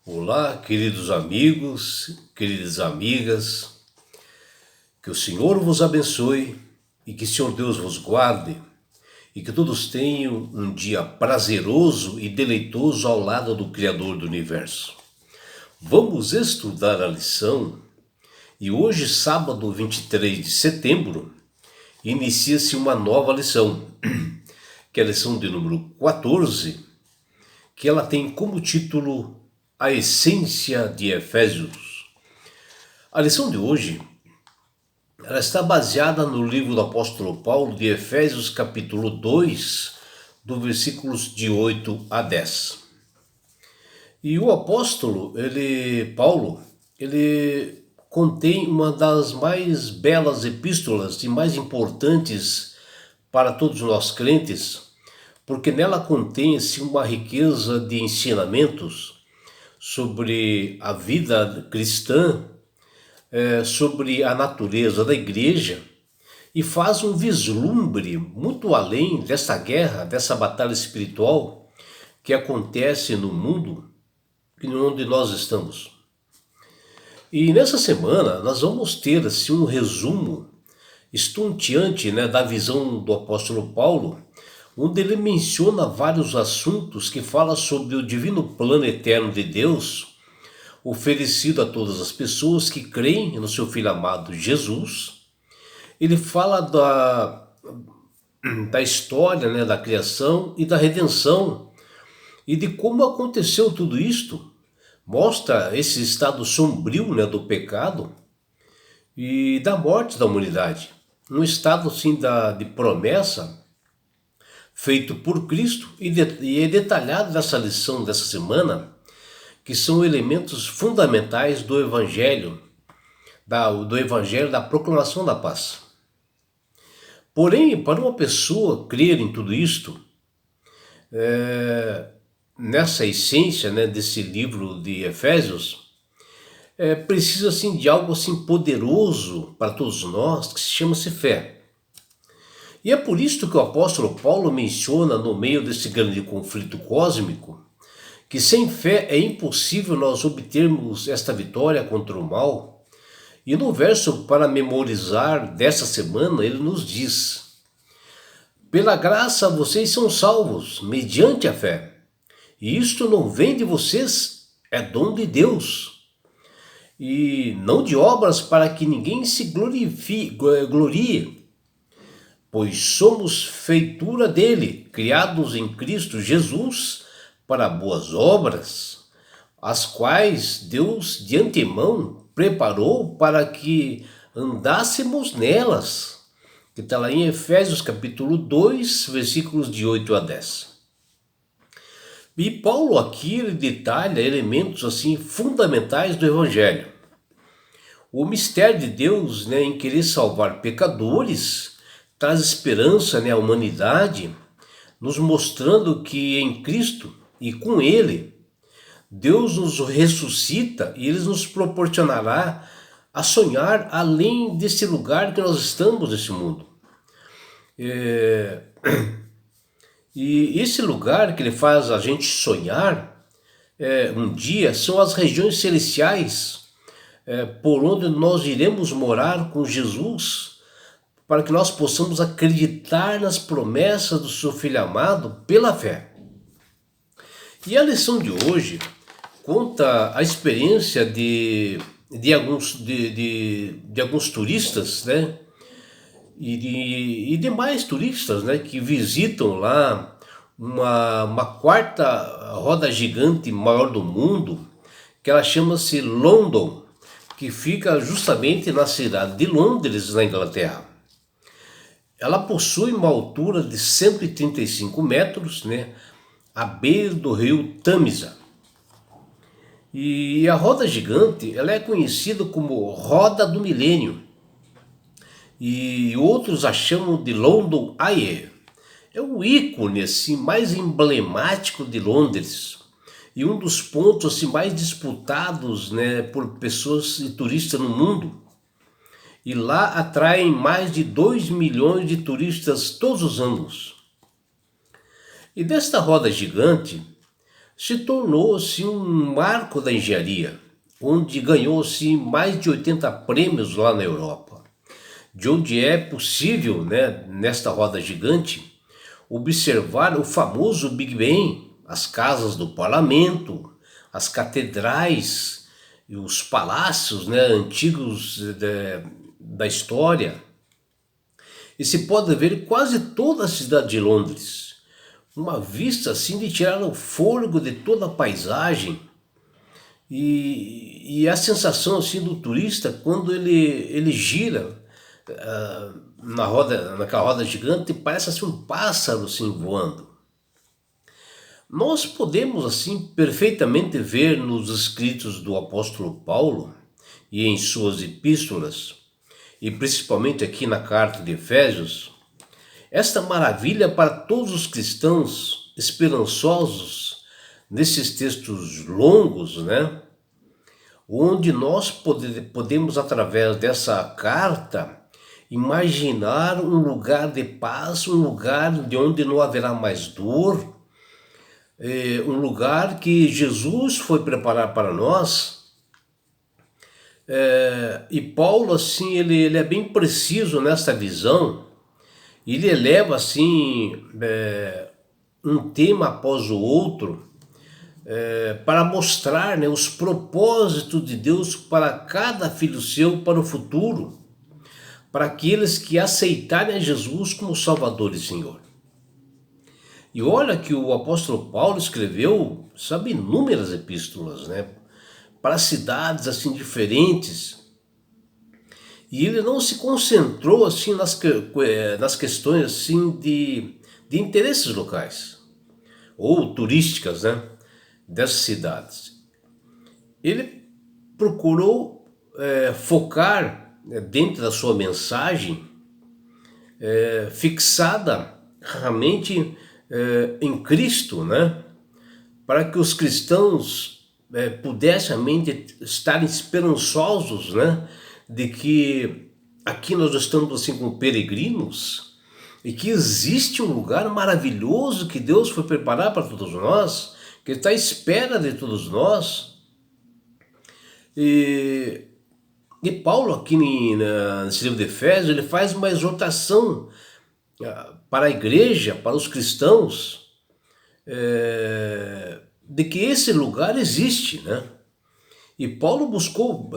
Olá, queridos amigos, queridas amigas, que o Senhor vos abençoe e que o Senhor Deus vos guarde e que todos tenham um dia prazeroso e deleitoso ao lado do Criador do Universo. Vamos estudar a lição e hoje, sábado 23 de setembro, inicia-se uma nova lição, que é a lição de número 14, que ela tem como título A Essência de Efésios. A lição de hoje ela está baseada no livro do apóstolo Paulo de Efésios capítulo 2, do versículos de 8 a 10. E o apóstolo, Paulo, ele contém uma das mais belas epístolas e mais importantes para todos nós crentes, porque nela contém-se uma riqueza de ensinamentos sobre a vida cristã, sobre a natureza da igreja, e faz um vislumbre muito além dessa guerra, dessa batalha espiritual que acontece no mundo onde nós estamos. E nessa semana nós vamos ter assim, um resumo estonteante, da visão do apóstolo Paulo, onde ele menciona vários assuntos que fala sobre o divino plano eterno de Deus, oferecido a todas as pessoas que creem no seu Filho amado Jesus. Ele fala da história, da criação e da redenção, e de como aconteceu tudo isto. Mostra esse estado sombrio, do pecado e da morte da humanidade. Um estado assim de promessa feito por Cristo, e é detalhado nessa lição dessa semana, que são elementos fundamentais do Evangelho, do Evangelho da proclamação da paz. Porém, para uma pessoa crer em tudo isto, nessa essência, desse livro de Efésios, precisa assim, de algo assim, poderoso para todos nós, que se chama-se fé. E é por isso que o apóstolo Paulo menciona, no meio desse grande conflito cósmico, que sem fé é impossível nós obtermos esta vitória contra o mal. E no verso para memorizar dessa semana, ele nos diz: pela graça vocês são salvos, mediante a fé. E isto não vem de vocês, é dom de Deus. E não de obras, para que ninguém se glorie, pois somos feitura dele, criados em Cristo Jesus, para boas obras, as quais Deus de antemão preparou para que andássemos nelas. Que está lá em Efésios capítulo 2, versículos de 8 a 10. E Paulo aqui ele detalha elementos assim fundamentais do Evangelho. O mistério de Deus, em querer salvar pecadores, traz esperança, à humanidade, nos mostrando que em Cristo e com Ele, Deus nos ressuscita e Ele nos proporcionará a sonhar além desse lugar que nós estamos nesse mundo. E esse lugar que Ele faz a gente sonhar um dia são as regiões celestiais, por onde nós iremos morar com Jesus, para que nós possamos acreditar nas promessas do seu Filho amado pela fé. E a lição de hoje conta a experiência de alguns turistas, e demais turistas, que visitam lá uma quarta roda gigante maior do mundo, que ela chama-se London, que fica justamente na cidade de Londres, na Inglaterra. Ela possui uma altura de 135 metros, à beira do rio Tâmisa. E a roda gigante ela é conhecida como Roda do Milênio, e outros a chamam de London Eye. É o ícone assim, mais emblemático de Londres, e um dos pontos assim, mais disputados por pessoas e turistas no mundo. E lá atraem mais de 2 milhões de turistas todos os anos. E desta roda gigante se tornou-se um marco da engenharia, onde ganhou-se mais de 80 prêmios lá na Europa, de onde é possível, né, nesta roda gigante, observar o famoso Big Ben, as casas do parlamento, as catedrais e os palácios, né, antigos da história. E se pode ver quase toda a cidade de Londres. Uma vista assim de tirar o fôlego de toda a paisagem e a sensação assim do turista quando ele gira naquela roda gigante, parece assim um pássaro assim voando. Nós podemos assim perfeitamente ver nos escritos do apóstolo Paulo e em suas epístolas, e principalmente aqui na carta de Efésios, esta maravilha para todos os cristãos esperançosos nesses textos longos, né? Onde nós podemos, através dessa carta, imaginar um lugar de paz, um lugar de onde não haverá mais dor, um lugar que Jesus foi preparar para nós. E Paulo, assim, ele é bem preciso nessa visão. Ele eleva, assim, um tema após o outro, para mostrar, né, os propósitos de Deus para cada filho seu para o futuro, para aqueles que aceitarem a Jesus como Salvador e Senhor. E olha que o apóstolo Paulo escreveu, sabe, inúmeras epístolas, né, para cidades assim diferentes. E ele não se concentrou assim nas questões assim de interesses locais ou turísticas, né, dessas cidades. Ele procurou focar, né, dentro da sua mensagem, fixada realmente em Cristo, né, para que os cristãos pudessem realmente estar esperançosos, né, de que aqui nós estamos assim como peregrinos e que existe um lugar maravilhoso que Deus foi preparar para todos nós, que está à espera de todos nós. E Paulo aqui nesse livro de Efésios, ele faz uma exortação para a igreja, para os cristãos, de que esse lugar existe, né? E Paulo buscou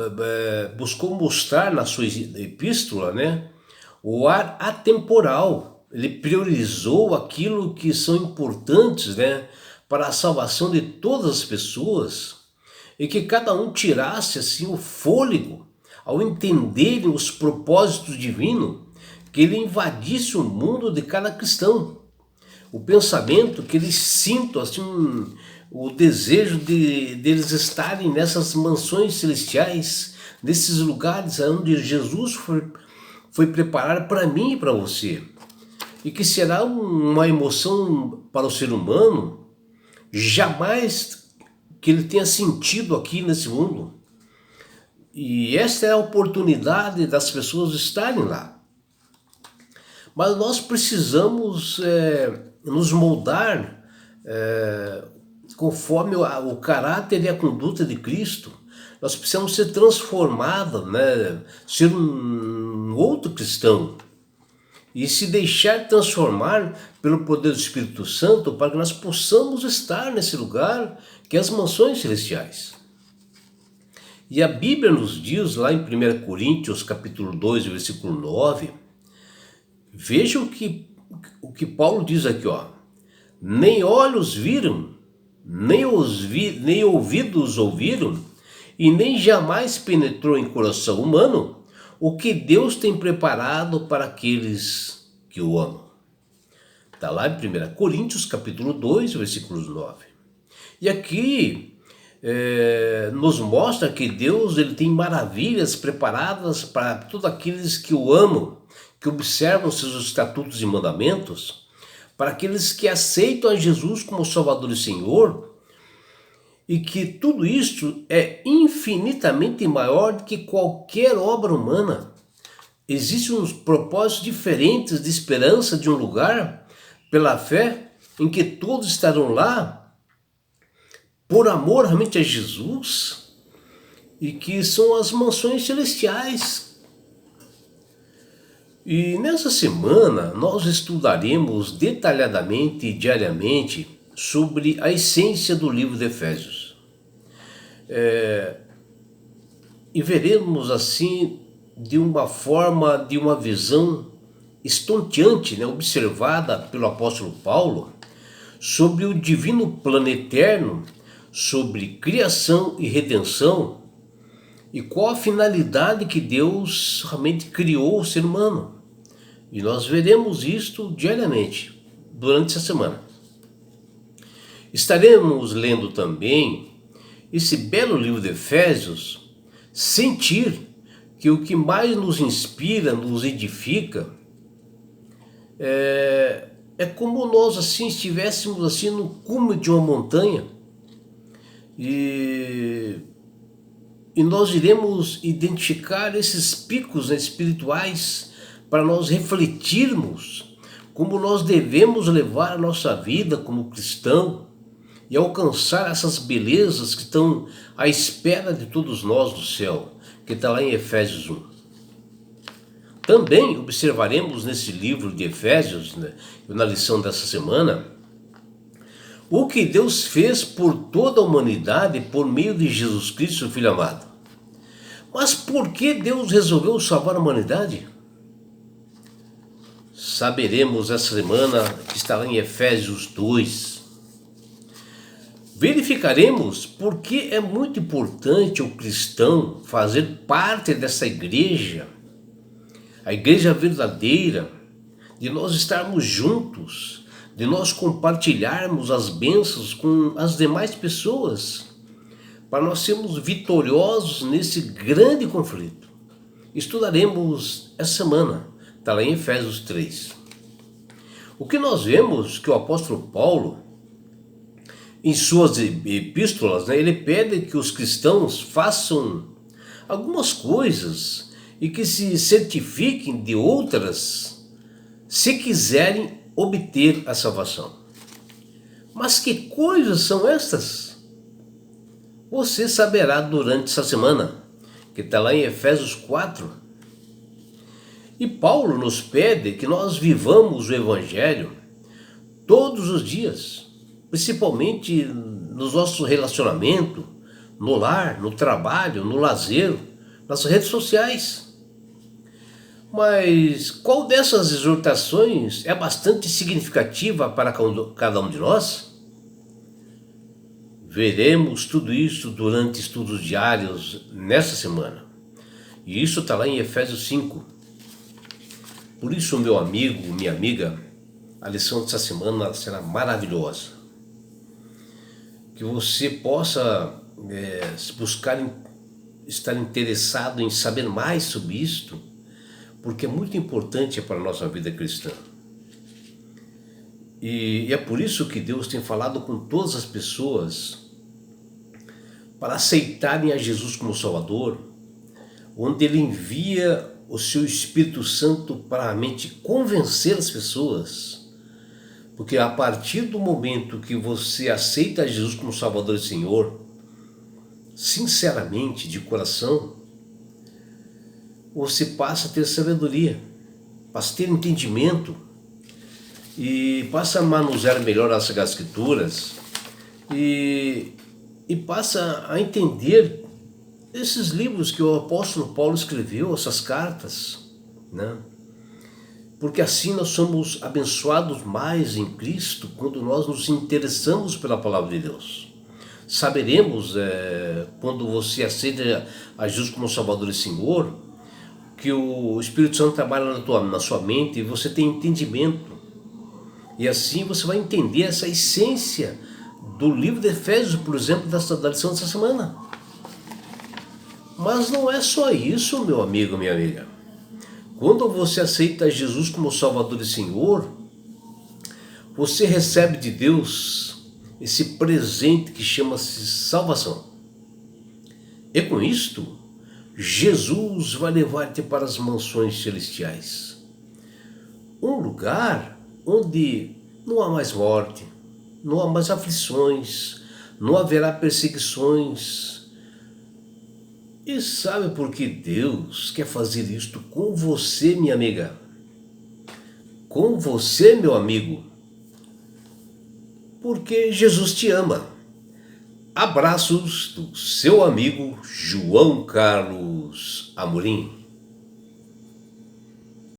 mostrar na sua epístola, né, o ar atemporal. Ele priorizou aquilo que são importantes, né, para a salvação de todas as pessoas, e que cada um tirasse assim o fôlego ao entenderem os propósitos divinos, que ele invadisse o mundo de cada cristão. O pensamento que eles sintam assim o desejo deles estarem nessas mansões celestiais, nesses lugares onde Jesus foi preparar para mim e para você. E que será uma emoção para o ser humano jamais que ele tenha sentido aqui nesse mundo. E esta é a oportunidade das pessoas estarem lá. Mas nós precisamos nos moldar conforme o caráter e a conduta de Cristo. Nós precisamos ser transformados, né? Ser um outro cristão. E se deixar transformar pelo poder do Espírito Santo para que nós possamos estar nesse lugar que é as mansões celestiais. E a Bíblia nos diz lá em 1 Coríntios capítulo 2, versículo 9, veja o que Paulo diz aqui, ó. Nem olhos viram, nem ouvidos ouviram, e nem jamais penetrou em coração humano o que Deus tem preparado para aqueles que o amam. Está lá em 1 Coríntios capítulo 2, versículos 9. E aqui nos mostra que Deus ele tem maravilhas preparadas para todos aqueles que o amam, que observam seus estatutos e mandamentos, para aqueles que aceitam a Jesus como Salvador e Senhor, e que tudo isso é infinitamente maior do que qualquer obra humana. Existem uns propósitos diferentes de esperança de um lugar, pela fé, em que todos estarão lá, por amor realmente a Jesus, e que são as mansões celestiais. E nessa semana nós estudaremos detalhadamente e diariamente sobre a essência do livro de Efésios. E veremos assim de uma forma, de uma visão estonteante, observada pelo apóstolo Paulo, sobre o divino plano eterno, sobre criação e redenção, e qual a finalidade que Deus realmente criou o ser humano. E nós veremos isto diariamente, durante essa semana. Estaremos lendo também esse belo livro de Efésios, sentir que o que mais nos inspira, nos edifica, é como nós assim estivéssemos assim no cume de uma montanha, e nós iremos identificar esses picos espirituais para nós refletirmos como nós devemos levar a nossa vida como cristão e alcançar essas belezas que estão à espera de todos nós no céu, que está lá em Efésios 1. Também observaremos nesse livro de Efésios, na lição dessa semana, o que Deus fez por toda a humanidade por meio de Jesus Cristo, Filho amado. Mas por que Deus resolveu salvar a humanidade? Saberemos essa semana, que está lá em Efésios 2. Verificaremos por que é muito importante o cristão fazer parte dessa igreja, a igreja verdadeira, de nós estarmos juntos, de nós compartilharmos as bênçãos com as demais pessoas, para nós sermos vitoriosos nesse grande conflito. Estudaremos essa semana, está lá em Efésios 3. O que nós vemos que o apóstolo Paulo, em suas epístolas, ele pede que os cristãos façam algumas coisas e que se certifiquem de outras, se quiserem obter a salvação. Mas que coisas são estas? Você saberá durante essa semana, que está lá em Efésios 4. E Paulo nos pede que nós vivamos o Evangelho todos os dias, principalmente nos nossos relacionamentos, no lar, no trabalho, no lazer, nas redes sociais. Mas qual dessas exortações é bastante significativa para cada um de nós? Veremos tudo isso durante estudos diários nessa semana. E isso está lá em Efésios 5. Por isso, meu amigo, minha amiga, a lição dessa semana será maravilhosa. Que você possa buscar estar interessado em saber mais sobre isto, porque é muito importante para a nossa vida cristã. E é por isso que Deus tem falado com todas as pessoas para aceitarem a Jesus como Salvador, onde Ele envia o seu Espírito Santo para realmente convencer as pessoas. Porque a partir do momento que você aceita Jesus como Salvador e Senhor, sinceramente, de coração, você passa a ter sabedoria, passa a ter entendimento e passa a manusear melhor as Escrituras e passa a entender esses livros que o apóstolo Paulo escreveu, essas cartas, Porque assim nós somos abençoados mais em Cristo quando nós nos interessamos pela palavra de Deus. Saberemos, quando você aceita a Jesus como Salvador e Senhor, que o Espírito Santo trabalha na sua mente e você tem entendimento. E assim você vai entender essa essência do livro de Efésios, por exemplo, da lição dessa semana. Mas não é só isso, meu amigo, minha amiga. Quando você aceita Jesus como Salvador e Senhor, você recebe de Deus esse presente que chama-se salvação. E com isto, Jesus vai levar-te para as mansões celestiais. Um lugar onde não há mais morte, não há mais aflições, não haverá perseguições. E sabe por que Deus quer fazer isto com você, minha amiga? Com você, meu amigo? Porque Jesus te ama. Abraços do seu amigo João Carlos Amorim.